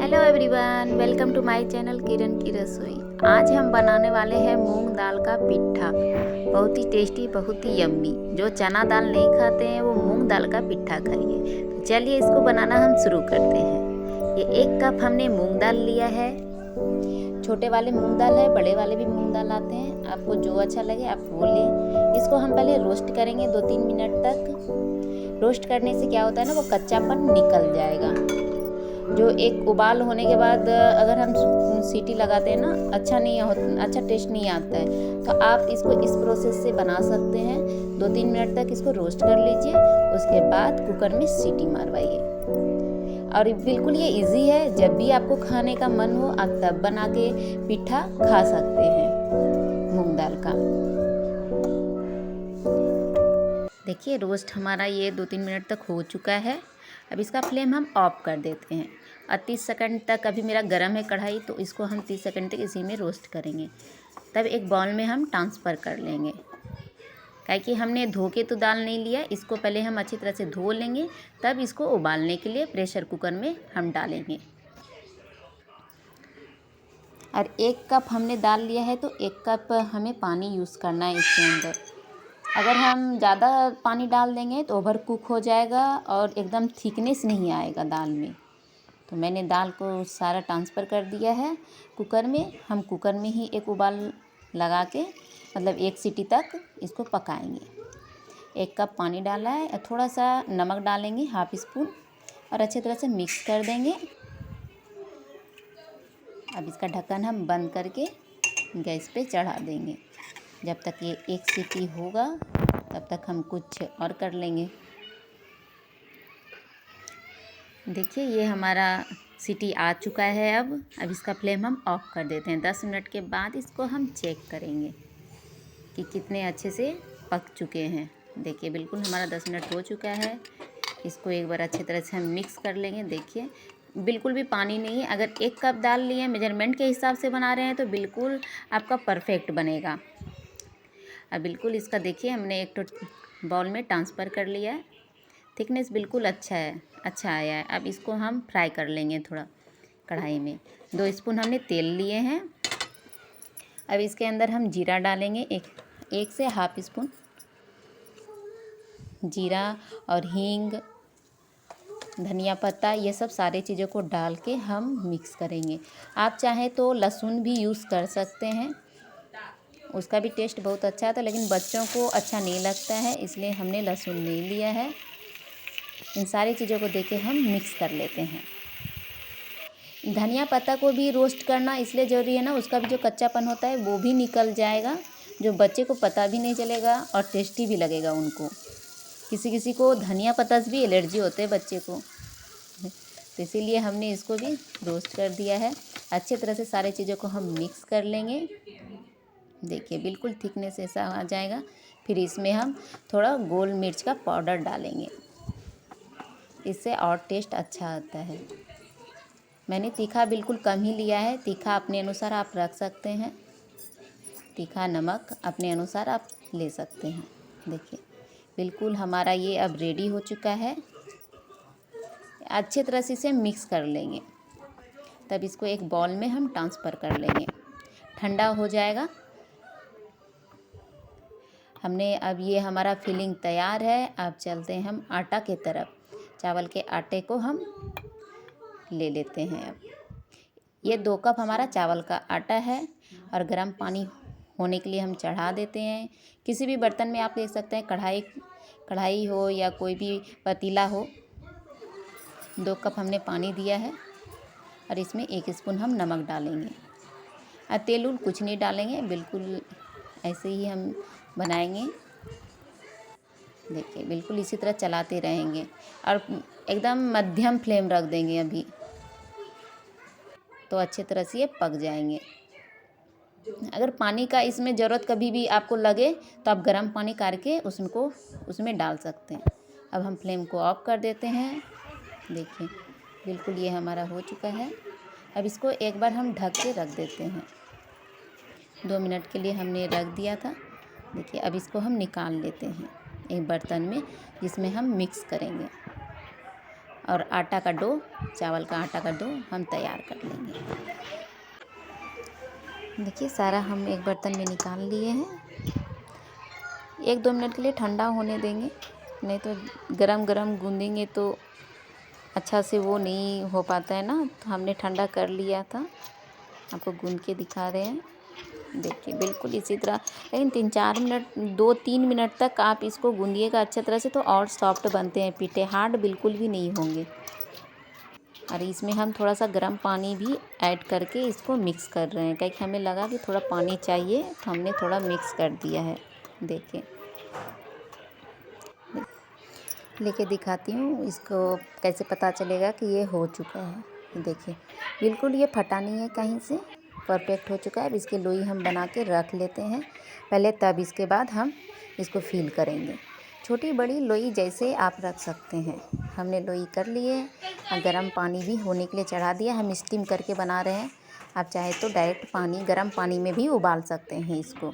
Hello everyone, welcome to my channel Kiran ki Rasoi. आज हम बनाने वाले हैं मूंग दाल का पिट्ठा। बहुत ही टेस्टी, बहुत ही यम्मी। जो चना दाल नहीं खाते हैं वो मूंग दाल का पिट्ठा खाइए। तो चलिए इसको बनाना हम शुरू करते हैं। ये 1 कप हमने मूंग दाल लिया है। छोटे वाले मूंग दाल है, बड़े वाले भी मूंग दाल आते हैं, आपको जो अच्छा लगे आप वो लें। इसको हम पहले रोस्ट करेंगे 2-3 मिनट तक। रोस्ट करने से क्या होता है ना, वो कच्चापन निकल जाएगा। जो एक उबाल होने के बाद अगर हम सीटी लगाते हैं ना, अच्छा टेस्ट नहीं आता है। तो आप इसको इस प्रोसेस से बना सकते हैं। 2-3 मिनट तक इसको रोस्ट कर लीजिए, उसके बाद कुकर में सीटी मारवाइए। और बिल्कुल ये इजी है, जब भी आपको खाने का मन हो आप तब बना के पिट्ठा खा सकते हैं मूंग दाल का। देखिए रोस्ट हमारा ये 2-3 मिनट तक हो चुका है। अब इसका फ्लेम हम ऑफ कर देते हैं और 30 सेकंड तक, अभी मेरा गरम है कढ़ाई तो इसको हम 30 सेकंड तक इसी में रोस्ट करेंगे। तब एक बाउल में हम ट्रांसफ़र कर लेंगे। काहे कि हमने धो के तो दाल नहीं लिया, इसको पहले हम अच्छी तरह से धो लेंगे, तब इसको उबालने के लिए प्रेशर कुकर में हम डालेंगे। और 1 कप हमने दाल लिया है तो 1 कप हमें पानी यूज़ करना है इसके अंदर। अगर हम ज़्यादा पानी डाल देंगे तो ओवर कुक हो जाएगा और एकदम थिकनेस नहीं आएगा दाल में। तो मैंने दाल को सारा ट्रांसफ़र कर दिया है कुकर में। हम कुकर में ही एक उबाल लगा के, मतलब 1 सीटी तक इसको पकाएंगे। 1 कप पानी डाला है और थोड़ा सा नमक डालेंगे, हाफ स्पून, और अच्छी तरह से मिक्स कर देंगे। अब इसका ढक्कन हम बंद करके गैस पे चढ़ा देंगे। जब तक ये 1 सीटी होगा तब तक हम कुछ और कर लेंगे। देखिए ये हमारा सीटी आ चुका है। अब इसका फ्लेम हम ऑफ कर देते हैं। 10 मिनट के बाद इसको हम चेक करेंगे कि कितने अच्छे से पक चुके हैं। देखिए बिल्कुल हमारा 10 मिनट हो चुका है। इसको एक बार अच्छी तरह से हम मिक्स कर लेंगे। देखिए बिल्कुल भी पानी नहीं है। अगर 1 कप दाल लिए, मेजरमेंट के हिसाब से बना रहे हैं तो बिल्कुल आपका परफेक्ट बनेगा। अब बिल्कुल इसका देखिए हमने एक बाउल में ट्रांसफ़र कर लिया है। थिकनेस बिल्कुल अच्छा आया है। अब इसको हम फ्राई कर लेंगे थोड़ा कढ़ाई में। 2 स्पून हमने तेल लिए हैं। अब इसके अंदर हम जीरा डालेंगे, एक से हाफ स्पून जीरा, और हींग, धनिया पत्ता, ये सब सारी चीज़ों को डाल के हम मिक्स करेंगे। आप चाहें तो लहसुन भी यूज़ कर सकते हैं, उसका भी टेस्ट बहुत अच्छा आता है, लेकिन बच्चों को अच्छा नहीं लगता है इसलिए हमने लहसुन नहीं लिया है। इन सारी चीज़ों को देके हम मिक्स कर लेते हैं। धनिया पत्ता को भी रोस्ट करना इसलिए ज़रूरी है ना, उसका भी जो कच्चापन होता है वो भी निकल जाएगा, जो बच्चे को पता भी नहीं चलेगा और टेस्टी भी लगेगा उनको। किसी किसी को धनिया पत्ता से भी एलर्जी होते है बच्चे को, तो इसीलिए हमने इसको भी रोस्ट कर दिया है। अच्छे तरह से सारी चीज़ों को हम मिक्स कर लेंगे। देखिए बिल्कुल थिकनेस ऐसा आ जाएगा। फिर इसमें हम थोड़ा गोल मिर्च का पाउडर डालेंगे, इससे और टेस्ट अच्छा आता है। मैंने तीखा बिल्कुल कम ही लिया है, तीखा अपने अनुसार आप रख सकते हैं। तीखा नमक अपने अनुसार आप ले सकते हैं। देखिए बिल्कुल हमारा ये अब रेडी हो चुका है। अच्छे तरह से इसे मिक्स कर लेंगे, तब इसको एक बाउल में हम ट्रांसफ़र कर लेंगे। ठंडा हो जाएगा। हमने अब ये हमारा फिलिंग तैयार है। अब चलते हैं हम आटा की तरफ। चावल के आटे को हम ले लेते हैं। अब ये 2 कप हमारा चावल का आटा है और गर्म पानी होने के लिए हम चढ़ा देते हैं। किसी भी बर्तन में आप देख सकते हैं, कढ़ाई हो या कोई भी पतीला हो। 2 कप हमने पानी दिया है और इसमें 1 स्पून हम नमक डालेंगे और तेल उल कुछ नहीं डालेंगे, बिल्कुल ऐसे ही हम बनाएंगे। देखिए बिल्कुल इसी तरह चलाते रहेंगे और एकदम मध्यम फ्लेम रख देंगे अभी, तो अच्छे तरह से ये पक जाएंगे। अगर पानी का इसमें ज़रूरत कभी भी आपको लगे तो आप गर्म पानी करके उसमें डाल सकते हैं। अब हम फ्लेम को ऑफ कर देते हैं। देखिए बिल्कुल ये हमारा हो चुका है। अब इसको एक बार हम ढक के रख देते हैं। 2 मिनट के लिए हमने रख दिया था। देखिए अब इसको हम निकाल लेते हैं एक बर्तन में, जिसमें हम मिक्स करेंगे। और आटा का डो, चावल का आटा का डो हम तैयार कर लेंगे। देखिए सारा हम एक बर्तन में निकाल लिए हैं। 1-2 मिनट के लिए ठंडा होने देंगे, नहीं तो गरम गरम गूँदेंगे तो अच्छा से वो नहीं हो पाता है ना। तो हमने ठंडा कर लिया था, आपको गूँद के दिखा रहे हैं। देखिए बिल्कुल इसी तरह, लेकिन 3-4 मिनट 2-3 मिनट तक आप इसको गूँदिएगा अच्छे तरह से तो और सॉफ्ट बनते हैं पीठे, हार्ड बिल्कुल भी नहीं होंगे। और इसमें हम थोड़ा सा गर्म पानी भी ऐड करके इसको मिक्स कर रहे हैं, क्योंकि हमें लगा कि थोड़ा पानी चाहिए तो हमने थोड़ा मिक्स कर दिया है। देखिए लेके दिखाती हूँ इसको कैसे पता चलेगा कि ये हो चुका है। देखिए बिल्कुल ये फटा नहीं है कहीं से, परफेक्ट हो चुका है। अब इसके लोई हम बना के रख लेते हैं पहले, तब इसके बाद हम इसको फिल करेंगे। छोटी बड़ी लोई जैसे आप रख सकते हैं। हमने लोई कर लिए और गर्म पानी भी होने के लिए चढ़ा दिया। हम स्टीम करके बना रहे हैं, आप चाहे तो डायरेक्ट पानी गर्म पानी में भी उबाल सकते हैं इसको।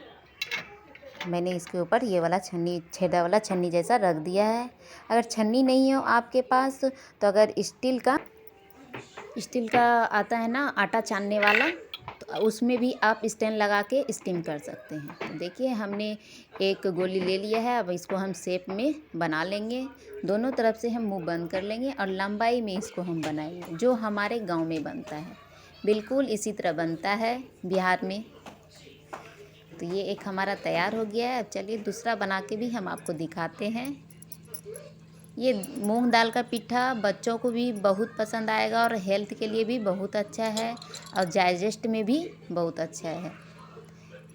मैंने इसके ऊपर ये वाला छन्नी, छेदा वाला छन्नी जैसा रख दिया है। अगर छन्नी नहीं हो आपके पास तो अगर स्टील का आता है ना आटा छानने वाला, तो उसमें भी आप स्टैंड लगा के स्टीम कर सकते हैं। तो देखिए हमने एक गोली ले लिया है, अब इसको हम शेप में बना लेंगे। दोनों तरफ से हम मुंह बंद कर लेंगे और लंबाई में इसको हम बनाएंगे जो हमारे गांव में बनता है। बिल्कुल इसी तरह बनता है बिहार में। तो ये एक हमारा तैयार हो गया है। अब चलिए दूसरा बना के भी हम आपको दिखाते हैं। ये मूंग दाल का पिट्ठा बच्चों को भी बहुत पसंद आएगा और हेल्थ के लिए भी बहुत अच्छा है और डाइजेस्ट में भी बहुत अच्छा है।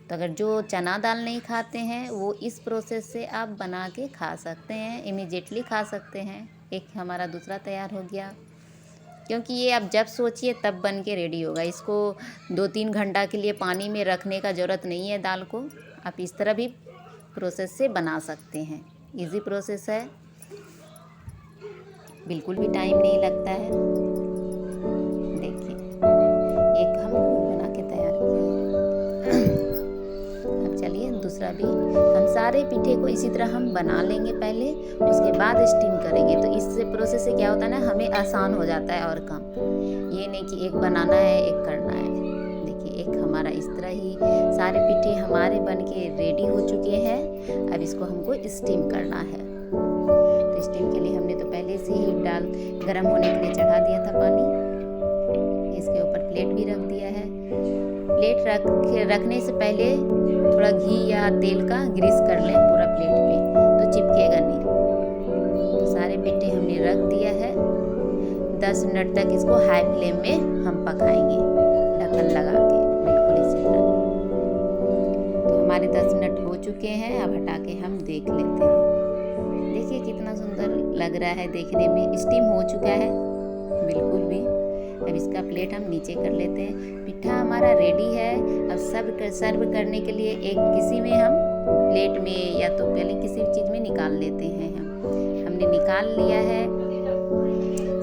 तो अगर जो चना दाल नहीं खाते हैं वो इस प्रोसेस से आप बना के खा सकते हैं, इमीडिएटली खा सकते हैं। एक हमारा दूसरा तैयार हो गया, क्योंकि ये आप जब सोचिए तब बन के रेडी होगा। इसको 2-3 घंटा के लिए पानी में रखने का ज़रूरत नहीं है दाल को, आप इस तरह भी प्रोसेस से बना सकते हैं। इजी प्रोसेस है, बिल्कुल भी टाइम नहीं लगता है। देखिए एक हम बना के तैयार किए। अब चलिए दूसरा भी हम सारे पीठे को इसी तरह हम बना लेंगे पहले, उसके बाद स्टीम करेंगे। तो इससे प्रोसेस से क्या होता है ना, हमें आसान हो जाता है और काम। ये नहीं कि एक बनाना है एक करना है। देखिए एक हमारा इस तरह ही सारे पीठे हमारे बन के रेडी हो चुके हैं। अब इसको हमको स्टीम करना है। तो स्टीम के लिए हमने तो पहले से ही दाल गर्म होने के लिए चढ़ा दिया था पानी। इसके ऊपर प्लेट भी रख दिया है। प्लेट रखने से पहले थोड़ा घी या तेल का ग्रीस कर लें पूरा प्लेट पे, तो चिपकेगा नहीं। तो सारे पिट्ठे हमने रख दिया है। 10 मिनट तक इसको हाई फ्लेम में हम पकाएंगे ढक्कन लगा के, बिल्कुल इसी तरह। तो हमारे 10 मिनट हो चुके हैं। अब हटा के हम देख लेते हैं। देखिए कितना सुंदर लग रहा है देखने में, स्टीम हो चुका है बिल्कुल भी। अब इसका प्लेट हम नीचे कर लेते हैं। पिट्ठा हमारा रेडी है। अब सर्व करने के लिए एक किसी में हम प्लेट में या तो पहले किसी चीज़ में निकाल लेते हैं। हमने निकाल लिया है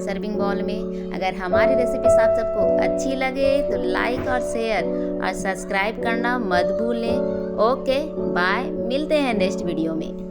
सर्विंग बाउल में। अगर हमारी रेसिपी आप सबको अच्छी लगे तो लाइक और शेयर और सब्सक्राइब करना मत भूलें। ओके बाय, मिलते हैं नेक्स्ट वीडियो में।